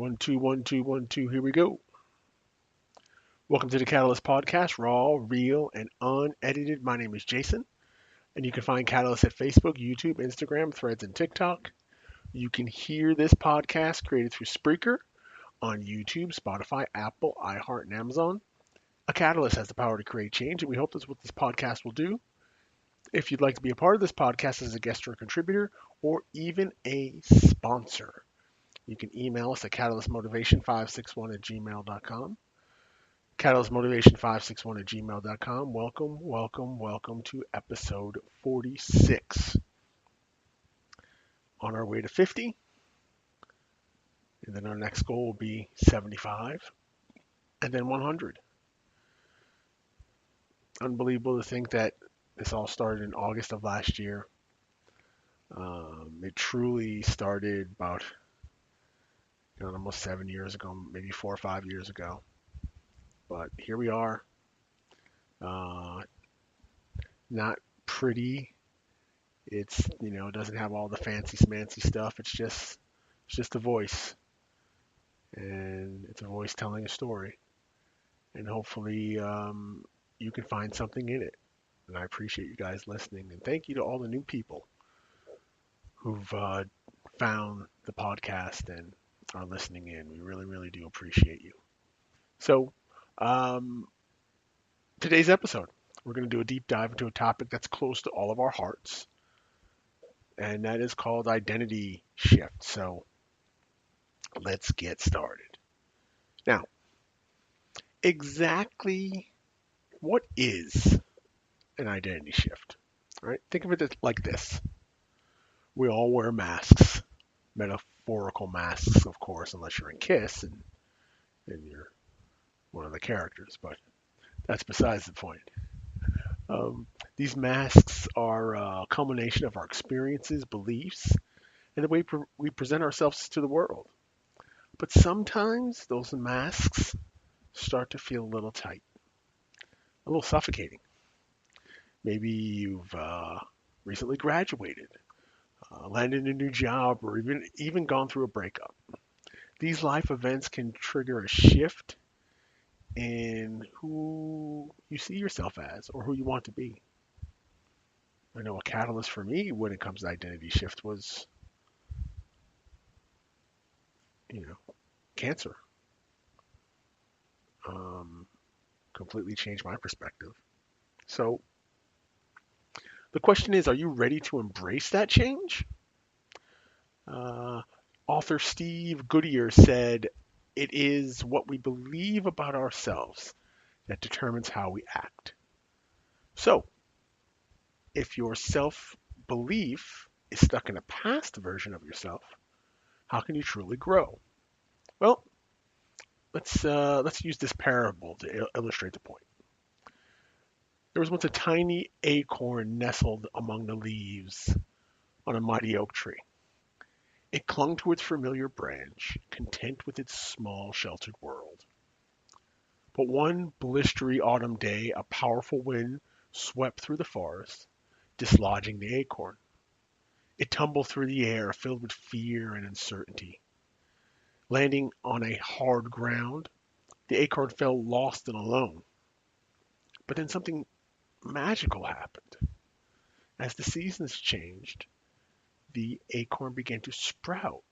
One, two, one, two, one, two. Here we go. Welcome to the Catalyst Podcast, raw, real, and unedited. My name is Jason, and you can find Catalyst at Facebook, YouTube, Instagram, Threads, and TikTok. You can hear this podcast created through Spreaker on YouTube, Spotify, Apple, iHeart, and Amazon. A Catalyst has the power to create change, and we hope that's what this podcast will do. If you'd like to be a part of this podcast as a guest or a contributor, or even a sponsor, you can email us at catalystmotivation561 at gmail.com. Catalystmotivation561 at gmail.com. Welcome, welcome, welcome to episode 46. On our way to 50. And then our next goal will be 75. And then 100. Unbelievable to think that this all started in August of last year. It truly started about almost 7 years ago, maybe 4 or 5 years ago. But here we are. Not pretty. It's it doesn't have all the fancy smancy stuff. It's just a voice, and it's a voice telling a story. And hopefully you can find something in it. And I appreciate you guys listening. And thank you to all the new people who've found the podcast and are listening in. We really, really do appreciate you. So today's episode, we're going to do a deep dive into a topic that's close to all of our hearts, and that is called identity shift. So let's get started. Now, exactly what is an identity shift? All right, think of it like this. We all wear masks, metaphorical masks, of course, unless you're in Kiss and you're one of the characters, but that's besides the point. These masks are a culmination of our experiences, beliefs, and the way we present ourselves to the world. But sometimes those masks start to feel a little tight, a little suffocating. Maybe you've recently graduated, landed a new job, or even gone through a breakup. These life events can trigger a shift in who you see yourself as or who you want to be. I know a catalyst for me when it comes to identity shift was, cancer. Completely changed my perspective. So the question is, are you ready to embrace that change? Author Steve Goodyear said, "It is what we believe about ourselves that determines how we act." So, if your self-belief is stuck in a past version of yourself, how can you truly grow? Well, let's use this parable to illustrate the point. There was once a tiny acorn nestled among the leaves on a mighty oak tree. It clung to its familiar branch, content with its small, sheltered world. But one blistery autumn day, a powerful wind swept through the forest, dislodging the acorn. It tumbled through the air, filled with fear and uncertainty. Landing on a hard ground, the acorn fell lost and alone. But then something magical happened. As the seasons changed, the acorn began to sprout.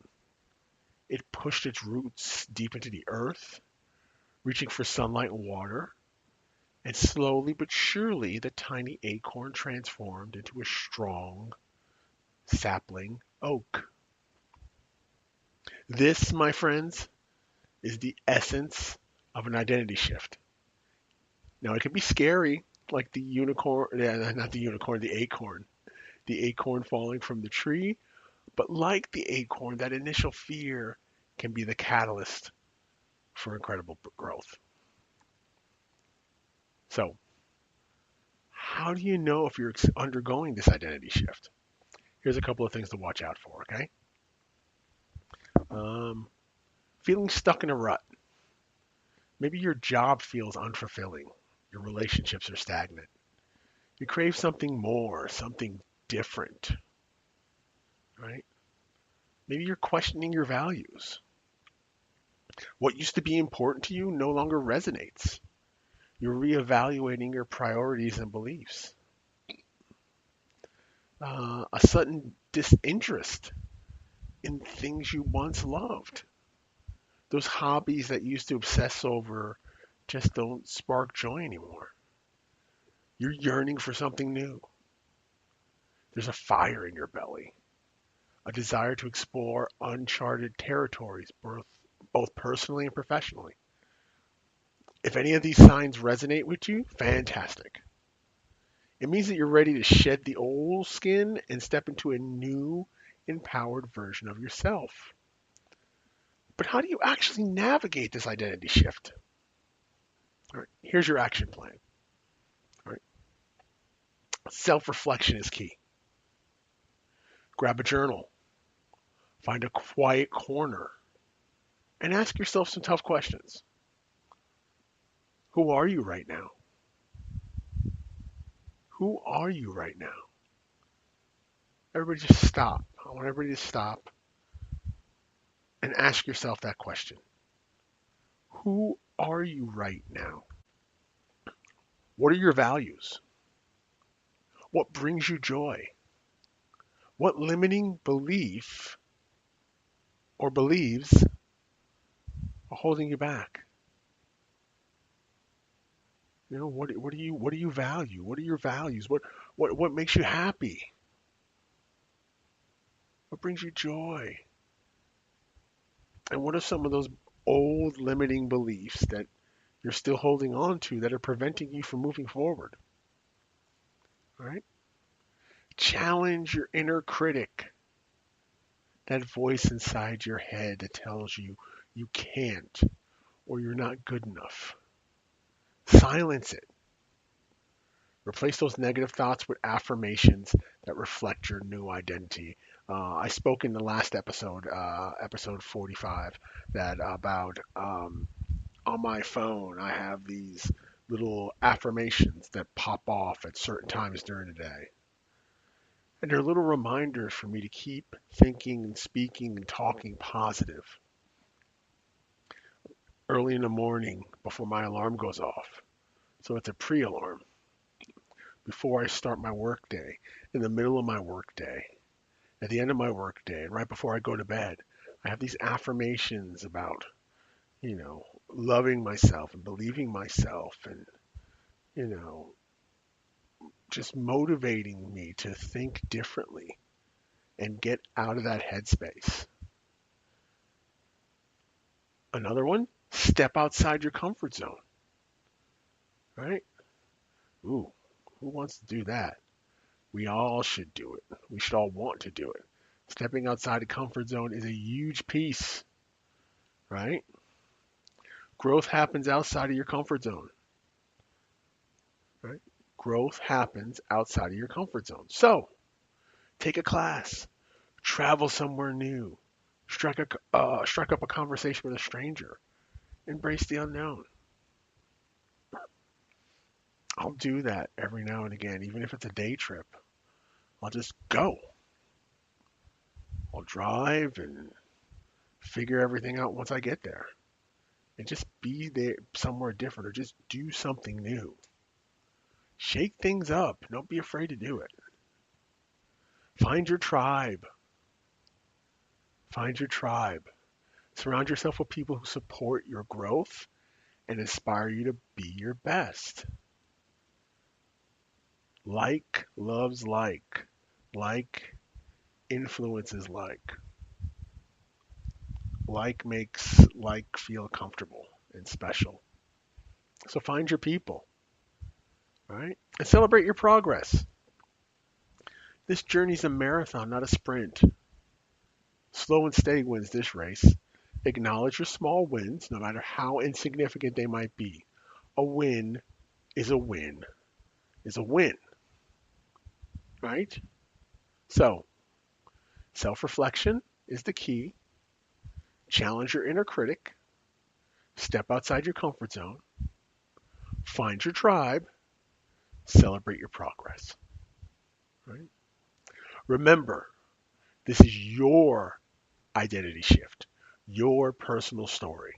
It pushed its roots deep into the earth, reaching for sunlight and water, and slowly but surely the tiny acorn transformed into a strong sapling oak. This, my friends, is the essence of an identity shift. Now, it can be scary, like the unicorn, not the unicorn, the acorn falling from the tree. But like the acorn, that initial fear can be the catalyst for incredible growth. So, how do you know if you're undergoing this identity shift? Here's a couple of things to watch out for, okay? Feeling stuck in a rut. Maybe your job feels unfulfilling. Your relationships are stagnant. You crave something more, something different, right? Maybe you're questioning your values. What used to be important to you no longer resonates. You're reevaluating your priorities and beliefs. A sudden disinterest in things you once loved. Those hobbies that you used to obsess over just don't spark joy anymore. You're yearning for something new. There's a fire in your belly, a desire to explore uncharted territories, both personally and professionally. If any of these signs resonate with you, fantastic. It means that you're ready to shed the old skin and step into a new, empowered version of yourself. But how do you actually navigate this identity shift? All right, here's your action plan. All right, self-reflection is key. Grab a journal, find a quiet corner, and ask yourself some tough questions. Who are you right now? Who are you right now? Everybody just stop. I want everybody to stop and ask yourself that question. Who are you right now? What are your values? What brings you joy? What limiting belief or beliefs are holding you back? What do you value? What are your values? What makes you happy? What brings you joy? And what are some of those old limiting beliefs that you're still holding on to that are preventing you from moving forward? All right? Challenge your inner critic, that voice inside your head that tells you you can't or you're not good enough. Silence it. Replace those negative thoughts with affirmations that reflect your new identity. I spoke in the last episode, episode 45, that about on my phone I have these little affirmations that pop off at certain times during the day. And they're little reminders for me to keep thinking and speaking and talking positive. Early in the morning before my alarm goes off. So it's a pre-alarm. Before I start my workday, in the middle of my workday, at the end of my workday, and right before I go to bed, I have these affirmations about, loving myself and believing myself and, you know, just motivating me to think differently and get out of that headspace. Another one, step outside your comfort zone, right? Ooh, who wants to do that? We all should do it. We should all want to do it. Stepping outside the comfort zone is a huge piece, right? Growth happens outside of your comfort zone, right? Growth happens outside of your comfort zone. So, take a class, travel somewhere new, strike up a conversation with a stranger, embrace the unknown. I'll do that every now and again, even if it's a day trip. I'll just go. I'll drive and figure everything out once I get there. And just be there somewhere different or just do something new. Shake things up. Don't be afraid to do it. Find your tribe. Find your tribe. Surround yourself with people who support your growth and inspire you to be your best. Like loves like. Like influences like. Like makes like feel comfortable and special. So find your people, right? And celebrate your progress. This journey's a marathon, not a sprint. Slow and steady wins this race. Acknowledge your small wins, no matter how insignificant they might be. A win is a win, is a win, right? So, self-reflection is the key. Challenge your inner critic. Step outside your comfort zone. Find your tribe. Celebrate your progress, right? Remember, this is your identity shift, your personal story.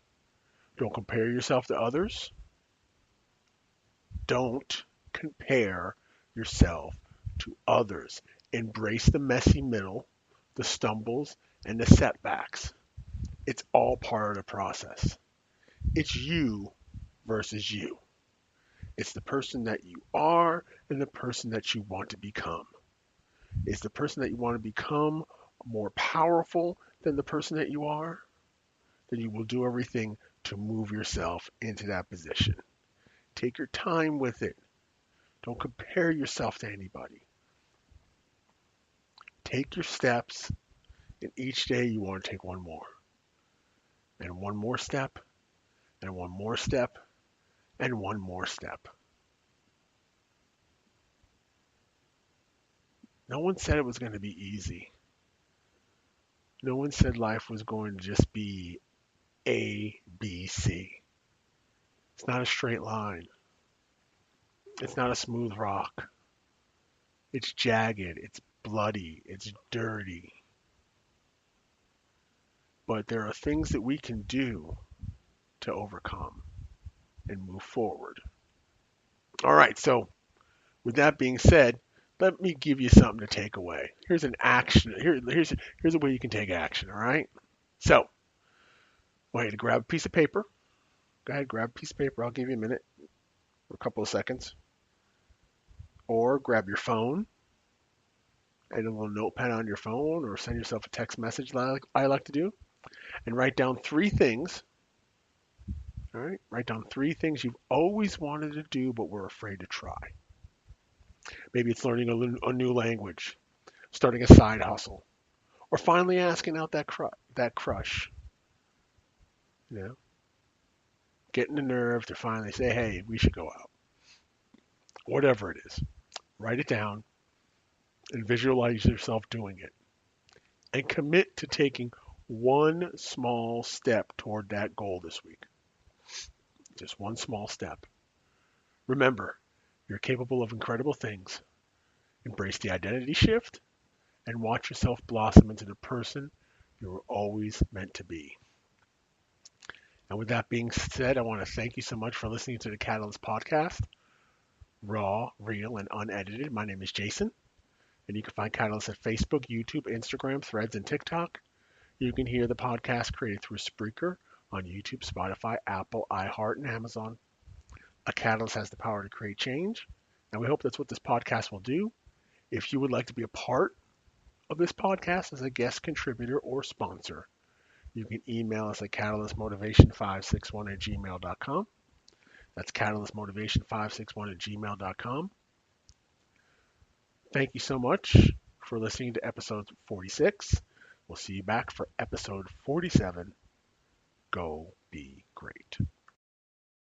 Don't compare yourself to others. Don't compare yourself to others. Embrace the messy middle, the stumbles, and the setbacks. It's all part of the process. It's you versus you. It's the person that you are and the person that you want to become. Is the person that you want to become more powerful than the person that you are? Then you will do everything to move yourself into that position. Take your time with it. Don't compare yourself to anybody. Take your steps, and each day you want to take one more, and one more step, and one more step, and one more step. No one said it was going to be easy. No one said life was going to just be A, B, C. It's not a straight line. It's not a smooth rock. It's jagged. It's bloody. It's dirty. But there are things that we can do to overcome and move forward. All right, so with that being said, let me give you something to take away. Here's an action. Here's a way you can take action. All right. So, I want you to grab a piece of paper. Go ahead, grab a piece of paper. I'll give you a minute, or a couple of seconds. Or grab your phone and a little notepad on your phone, or send yourself a text message like I like to do, and write down three things. All right. Write down three things you've always wanted to do but were afraid to try. Maybe it's learning a new language, starting a side hustle, or finally asking out that crush. You know, getting the nerve to finally say, "Hey, we should go out." Whatever it is, write it down and visualize yourself doing it, and commit to taking one small step toward that goal this week. Just one small step. Remember, you're capable of incredible things. Embrace the identity shift and watch yourself blossom into the person you were always meant to be. And with that being said, I want to thank you so much for listening to the Catalyst podcast, raw, real, and unedited. My name is Jason, and you can find Catalyst at Facebook, YouTube, Instagram, Threads, and TikTok. You can hear the podcast created through Spreaker on YouTube, Spotify, Apple, iHeart, and Amazon. A Catalyst has the power to create change, and we hope that's what this podcast will do. If you would like to be a part of this podcast as a guest contributor or sponsor, you can email us at catalystmotivation561@gmail.com. That's catalystmotivation561@gmail.com. Thank you so much for listening to episode 46. We'll see you back for episode 47. Go be great.